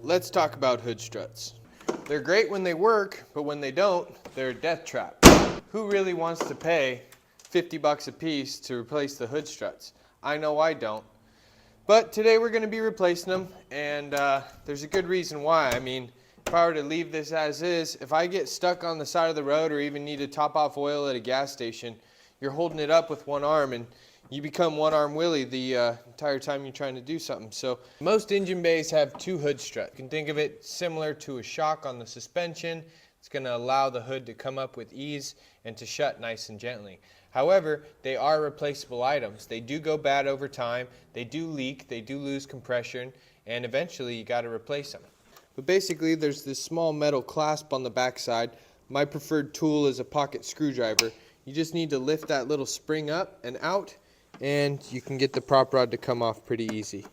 let's talk about hood struts. They're great when they work, but when they don't, they're a death trap. Who really wants to pay 50 bucks a piece to replace the hood struts? I know I don't. But today we're going to be replacing them, and there's a good reason why. I mean, if I were to leave this as is, if I get stuck on the side of the road or even need to top off oil at a gas station, you're holding it up with one arm and you become one-arm Willie the entire time you're trying to do something. So most engine bays have two hood struts. You can think of it similar to a shock on the suspension. It's going to allow the hood to come up with ease and to shut nice and gently. However, they are replaceable items. They do go bad over time, they do leak, they do lose compression, and eventually you got to replace them. But basically there's this small metal clasp on the back side. My preferred tool is a pocket screwdriver. You just need to lift that little spring up and out, and you can get the prop rod to come off pretty easy.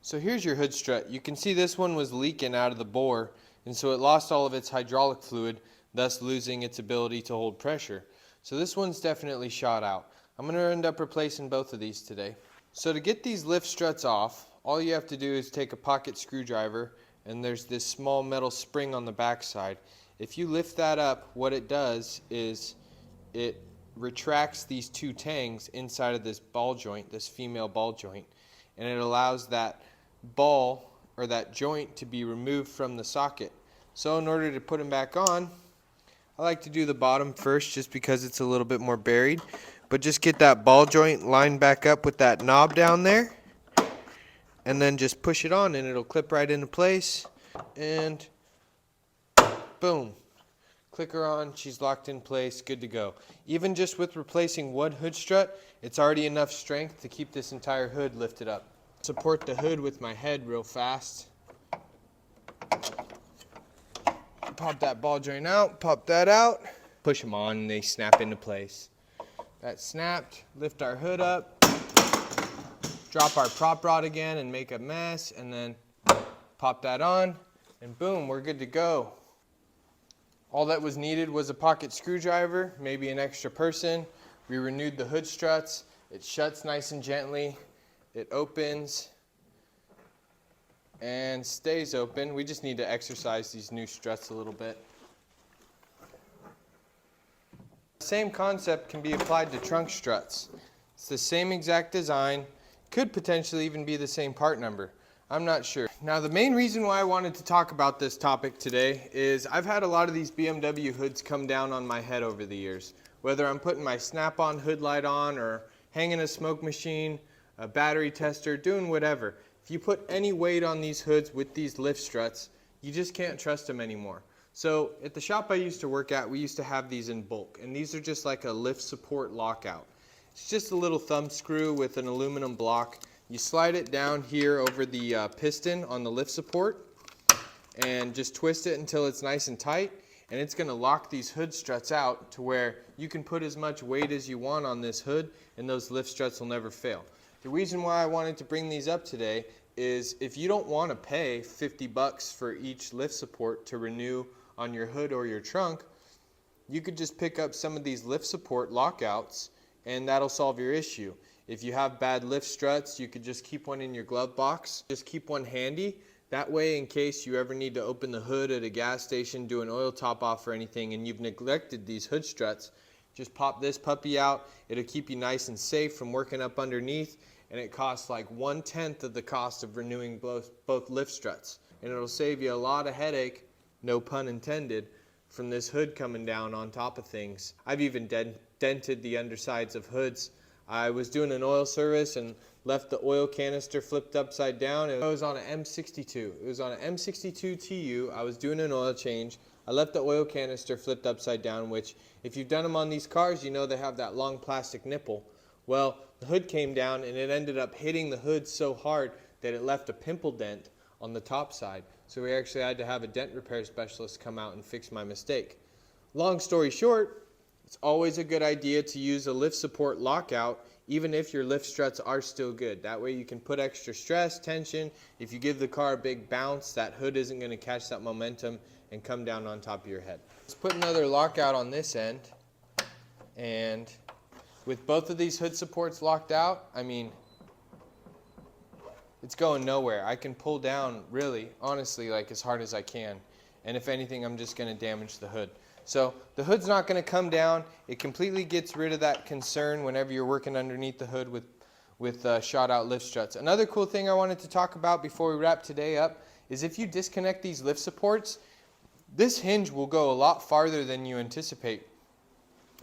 So here's your hood strut. You can see this one was leaking out of the bore, and so it lost all of its hydraulic fluid, thus losing its ability to hold pressure. So this one's definitely shot out. I'm going to end up replacing both of these today. So to get these lift struts off, all you have to do is take a pocket screwdriver, and there's this small metal spring on the back side. If you lift that up, what it does is it retracts these two tangs inside of this ball joint, this female ball joint, and it allows that ball or that joint to be removed from the socket. So in order to put them back on, I like to do the bottom first just because it's a little bit more buried, but just get that ball joint lined back up with that knob down there and then just push it on and it'll clip right into place, and boom. Click her on, she's locked in place, good to go. Even just with replacing one hood strut, it's already enough strength to keep this entire hood lifted up. Support the hood with my head real fast. Pop that ball joint out, pop that out, push them on and they snap into place. That snapped, lift our hood up, drop our prop rod again and make a mess, and then pop that on, and boom, we're good to go. All that was needed was a pocket screwdriver, maybe an extra person. We renewed the hood struts. It shuts nice and gently. It opens and stays open. We just need to exercise these new struts a little bit. The same concept can be applied to trunk struts. It's the same exact design, could potentially even be the same part number. I'm not sure. Now the main reason why I wanted to talk about this topic today is I've had a lot of these BMW hoods come down on my head over the years. Whether I'm putting my snap-on hood light on or hanging a smoke machine, a battery tester, doing whatever. If you put any weight on these hoods with these lift struts, you just can't trust them anymore. So at the shop I used to work at, we used to have these in bulk, and these are just like a lift support lockout. It's just a little thumb screw with an aluminum block. You slide it down here over the piston on the lift support and just twist it until it's nice and tight, and it's going to lock these hood struts out to where you can put as much weight as you want on this hood and those lift struts will never fail. The reason why I wanted to bring these up today is if you don't want to pay 50 bucks for each lift support to renew on your hood or your trunk, you could just pick up some of these lift support lockouts and that'll solve your issue. If you have bad lift struts, you could just keep one in your glove box. Just keep one handy. That way, in case you ever need to open the hood at a gas station, do an oil top off or anything, and you've neglected these hood struts, just pop this puppy out. It'll keep you nice and safe from working up underneath, and it costs like 1/10 of the cost of renewing both lift struts. And it'll save you a lot of headache, no pun intended, from this hood coming down on top of things. I've even dented the undersides of hoods. I was doing an oil service and left the oil canister flipped upside down. It was on an M62. It was on an M62 TU. I was doing an oil change. I left the oil canister flipped upside down, which if you've done them on these cars, you know they have that long plastic nipple. Well, the hood came down and it ended up hitting the hood so hard that it left a pimple dent on the top side. So we actually had to have a dent repair specialist come out and fix my mistake. Long story short, it's always a good idea to use a lift support lockout even if your lift struts are still good. That way you can put extra stress, tension. If you give the car a big bounce, that hood isn't going to catch that momentum and come down on top of your head. Let's put another lockout on this end, and with both of these hood supports locked out, I mean, it's going nowhere. I can pull down really, honestly, like as hard as I can. And if anything, I'm just gonna damage the hood. So the hood's not gonna come down. It completely gets rid of that concern whenever you're working underneath the hood with shot out lift struts. Another cool thing I wanted to talk about before we wrap today up is if you disconnect these lift supports, this hinge will go a lot farther than you anticipate.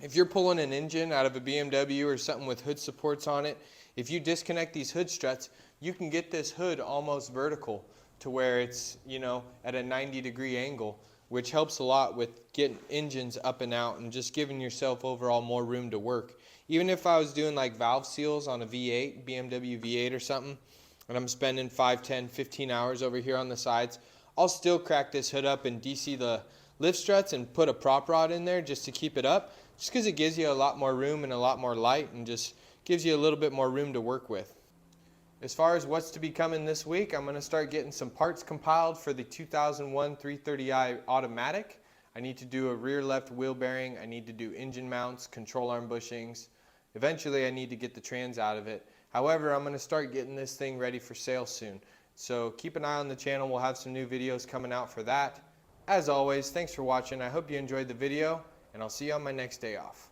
If you're pulling an engine out of a BMW or something with hood supports on it, if you disconnect these hood struts, you can get this hood almost vertical to where it's, you know, at a 90-degree angle, which helps a lot with getting engines up and out and just giving yourself overall more room to work. Even if I was doing like valve seals on a V8, BMW V8 or something, and I'm spending 5, 10, 15 hours over here on the sides, I'll still crack this hood up and DC the lift struts and put a prop rod in there just to keep it up, just because it gives you a lot more room and a lot more light and just gives you a little bit more room to work with. As far as what's to be coming this week, I'm going to start getting some parts compiled for the 2001 330i automatic. I need to do a rear left wheel bearing. I need to do engine mounts, control arm bushings. Eventually I need to get the trans out of it. However, I'm going to start getting this thing ready for sale soon. So keep an eye on the channel. We'll have some new videos coming out for that. As always, thanks for watching. I hope you enjoyed the video, and I'll see you on my next day off.